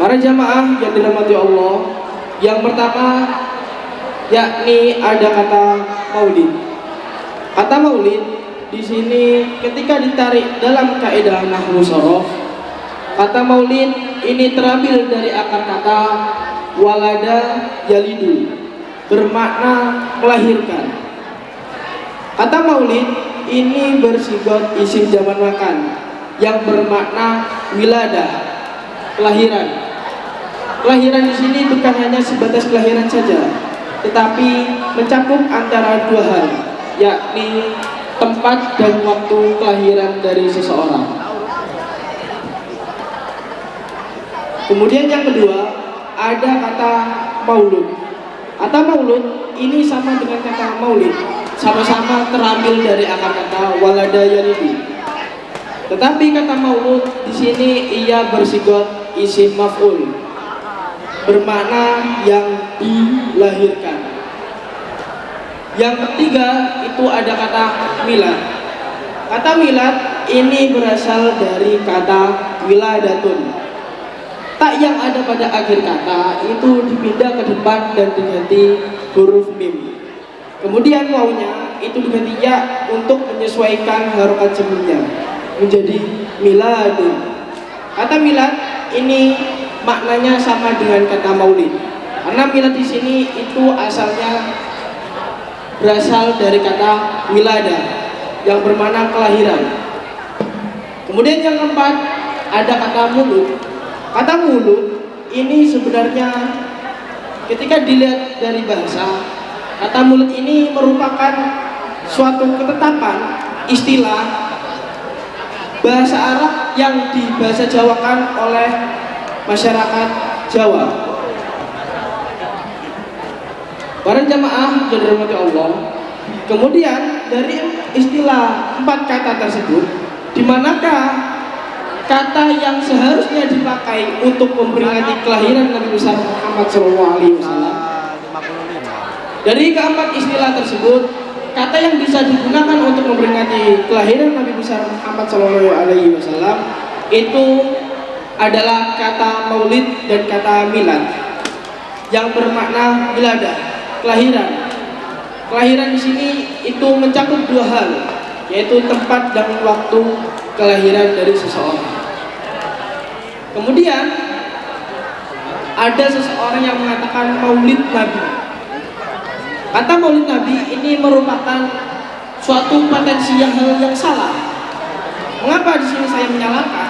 Para jamaah yang dirahmati Allah, yang pertama yakni ada kata maulid. Kata maulid di sini ketika ditarik dalam kaidah nahwu shorof, kata maulid ini terambil dari akar kata walada yalidu, bermakna melahirkan. Kata maulid ini bersigot isim jamak makan yang bermakna wiladah, kelahiran. Kelahiran di sini bukan hanya sebatas kelahiran saja, tetapi mencakup antara dua hal, yakni tempat dan waktu kelahiran dari seseorang. Kemudian yang kedua, ada kata maulud. Kata maulud ini sama dengan kata maulid, sama-sama terambil dari akar kata walada yalidu. Tetapi kata maulud di sini ia bersigot isim maf'ul, bermakna yang dilahirkan. Yang ketiga itu ada kata milad. Kata milad ini berasal dari kata wiladatun. Tak yang ada pada akhir kata itu dipindah ke depan dan diganti huruf mim. Kemudian wawunya itu diganti ya untuk menyesuaikan harokat sebelumnya menjadi miladun. Kata milad ini maknanya sama dengan kata maulid. Karena milad di sini itu asalnya berasal dari kata wilada yang bermakna kelahiran. Kemudian yang keempat ada kata mulut. Kata mulut ini sebenarnya ketika dilihat dari bahasa, kata mulut ini merupakan suatu ketetapan istilah bahasa Arab yang dibahasa Jawakan oleh masyarakat Jawa. Para jamaah yang dirahmati Allah, kemudian dari istilah empat kata tersebut, di manakah kata yang seharusnya dipakai untuk memperingati kelahiran Nabi besar Muhammad SAW? Dari keempat istilah tersebut, kata yang bisa digunakan untuk memperingati kelahiran Nabi besar Muhammad SAW itu adalah kata maulid dan kata milad yang bermakna wiladah, kelahiran. Kelahiran di sini itu mencakup dua hal, yaitu tempat dan waktu kelahiran dari seseorang. Kemudian ada seseorang yang mengatakan maulid Nabi. Kata maulid Nabi ini merupakan suatu potensial hal yang salah. Mengapa di sini saya menyalahkan?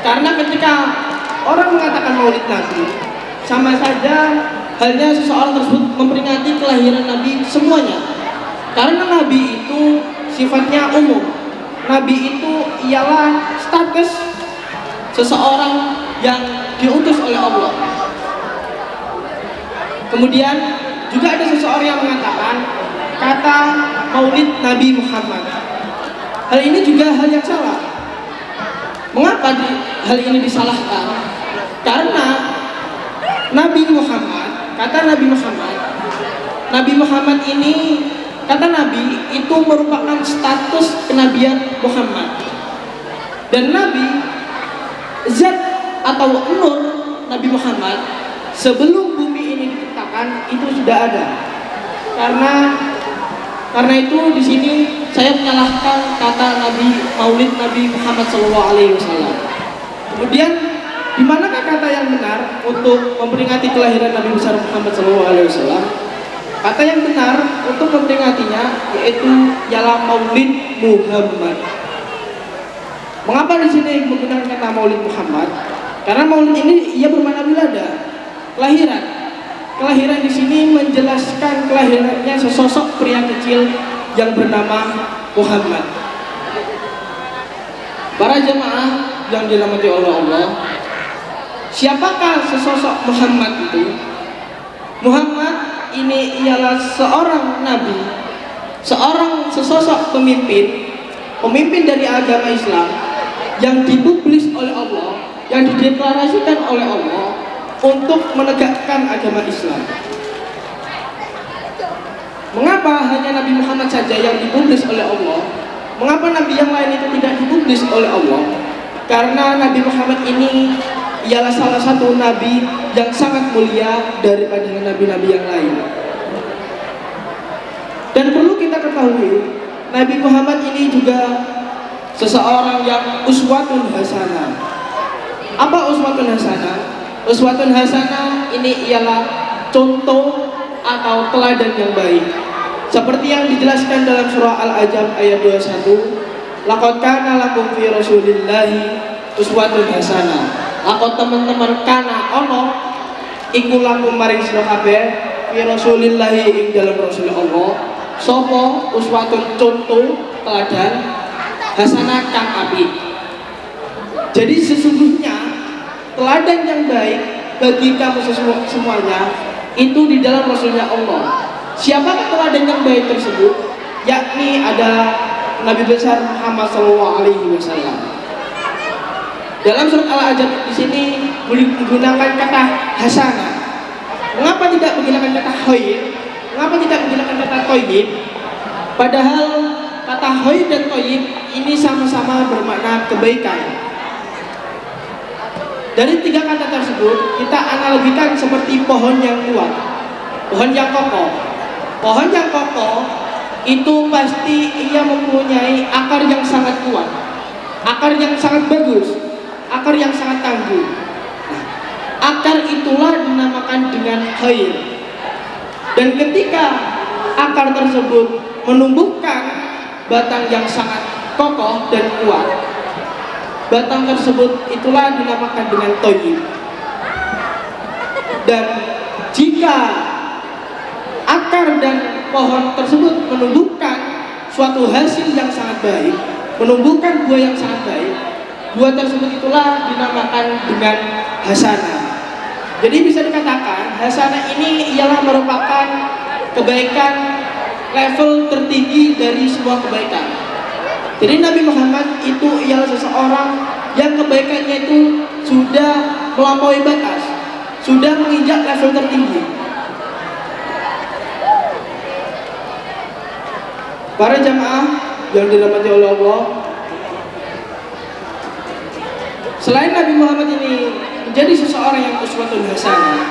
Karena ketika orang mengatakan maulid Nabi, sama saja halnya seseorang tersebut memperingati kelahiran Nabi semuanya. Karena Nabi itu sifatnya umum. Nabi itu ialah status seseorang yang diutus oleh Allah. Kemudian juga ada seseorang yang mengatakan kata maulid Nabi Muhammad. Hal ini juga hal yang salah. Mengapa hal ini disalahkan? Karena Nabi Muhammad, kata Nabi Muhammad ini, kata Nabi itu merupakan status kenabian Muhammad. Dan Nabi, zat atau nur Nabi Muhammad sebelum bumi ini diciptakan itu sudah ada. Karena itu di sini saya menyalahkan kata maulid Nabi Muhammad SAW. Kemudian di manakah kata yang benar untuk memperingati kelahiran Nabi besar Muhammad SAW? Kata yang benar untuk memperingatinya yaitu ialah maulid Muhammad. Mengapa di sini menggunakan kata maulid Muhammad? Karena maulid ini ia bermakna wilada, kelahiran. Kelahiran di sini menjelaskan kelahirannya sesosok pria kecil yang bernama Muhammad. Para jamaah yang dirahmati oleh Allah, siapakah sesosok Muhammad itu? Muhammad ini ialah seorang nabi, seorang sesosok pemimpin dari agama Islam yang dipublis oleh Allah, yang dideklarasikan oleh Allah untuk menegakkan agama Islam. Mengapa hanya Nabi Muhammad saja yang dipublis oleh Allah? Mengapa nabi yang lain itu tidak dipublis oleh Allah? Karena Nabi Muhammad ini ialah salah satu nabi yang sangat mulia daripada nabi-nabi yang lain. Dan perlu kita ketahui, Nabi Muhammad ini juga seseorang yang uswatun hasanah. Apa uswatun hasanah? Uswatun hasanah ini ialah contoh atau teladan yang baik. Seperti yang dijelaskan dalam surah Al-Ahzab ayat 21, laqad kana lakum fi rasulillahi uswatun hasanah. Laqad teman-teman kana ono iku lakum maring sira kabeh fi rasulillahi ing dalam Rasul Allah. Sopo uswatun contoh teladan hasanah kang apik. Jadi sesungguhnya teladan yang baik bagi kamu semuanya itu di dalam Rasulnya Allah. Siapakah teladan yang baik tersebut? Yakni ada Nabi besar Muhammad SAW. Dalam surat Al-Ahzab di sini menggunakan kata hasanah. Mengapa tidak menggunakan kata khair? Mengapa tidak menggunakan kata thayyib? Padahal kata khair dan thayyib ini sama-sama bermakna kebaikan. Dari tiga kata tersebut kita analogikan seperti pohon yang kuat, pohon yang kokoh. Pohon yang kokoh itu pasti ia mempunyai akar yang sangat kuat, akar yang sangat bagus, akar yang sangat tangguh. Akar itulah dinamakan dengan khair. Dan ketika akar tersebut menumbuhkan batang yang sangat kokoh dan kuat, batang tersebut itulah dinamakan dengan thayyib. Dan jika akar dan pohon tersebut menumbuhkan suatu hasil yang sangat baik, menumbuhkan buah yang sangat baik, buah tersebut itulah dinamakan dengan hasanah. Jadi bisa dikatakan hasanah ini ialah merupakan kebaikan level tertinggi dari sebuah kebaikan. Jadi Nabi Muhammad itu ialah seseorang yang kebaikannya itu sudah melampaui batas, sudah menginjak level tertinggi. Para jamaah yang dirahmati oleh Allah, selain Nabi Muhammad ini menjadi seseorang yang uswatun hasanah,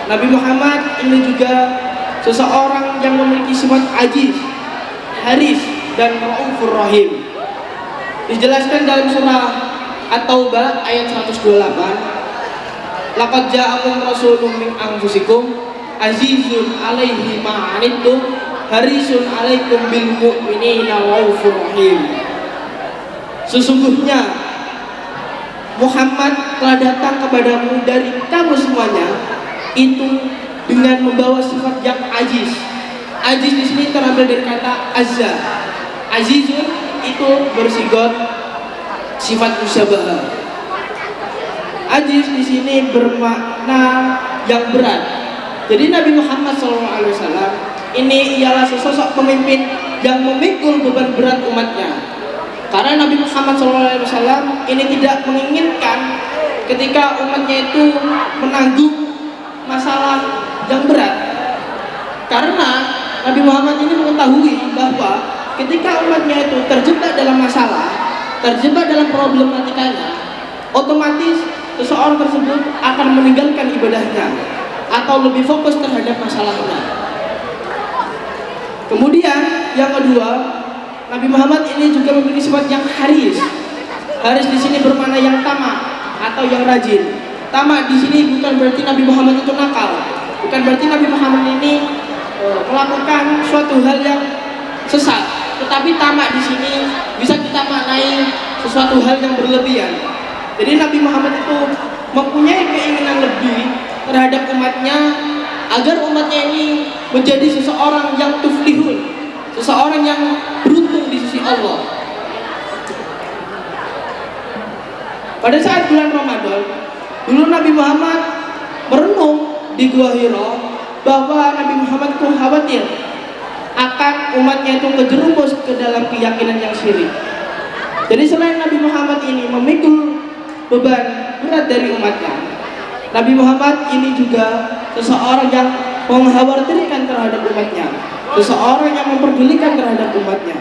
Nabi Muhammad ini juga seseorang yang memiliki sifat aziz, haris, dan raufur rahim. Dijelaskan dalam surah At-Taubah ayat 128, laqad ja'akum rasulun min anfusikum azizun 'alaihi ma 'anittum harisun 'alaikum bil mu'minina raufur rahim. Sesungguhnya Muhammad telah datang kepadamu dari kamu semuanya itu dengan membawa sifat yang aziz. Aziz di sini terambil dari kata azza. Azizun itu bersigot sifat musyabahah. Aziz di sini bermakna yang berat. Jadi Nabi Muhammad SAW ini ialah sesosok pemimpin yang memikul beban berat umatnya. Karena Nabi Muhammad SAW ini tidak menginginkan ketika umatnya itu menanggung masalah yang berat. Karena Nabi Muhammad ini mengetahui bahwa ketika umatnya itu terjebak dalam masalah, terjebak dalam problematikanya, otomatis seseorang tersebut akan meninggalkan ibadahnya atau lebih fokus terhadap masalahnya. Kemudian yang kedua, Nabi Muhammad ini juga memiliki sifat yang haris. Haris di sini bermakna yang tamak atau yang rajin. Tamak di sini bukan berarti Nabi Muhammad itu nakal, bukan berarti Nabi Muhammad ini melakukan suatu hal yang sesat. Tetapi tamak di sini bisa kita maknai sesuatu hal yang berlebihan. Jadi Nabi Muhammad itu mempunyai keinginan lebih terhadap umatnya agar umatnya ini menjadi seseorang yang tuflihun, seseorang yang beruntung di sisi Allah. Pada saat bulan Ramadan, dulu Nabi Muhammad merenung di Gua Hira bahwa Nabi Muhammad itu khawatir akan umatnya itu terjerumus ke dalam keyakinan yang syirik. Jadi selain Nabi Muhammad ini memikul beban berat dari umatnya, Nabi Muhammad ini juga seseorang yang mengkhawatirkan terhadap umatnya, seseorang yang memperdulikan terhadap umatnya.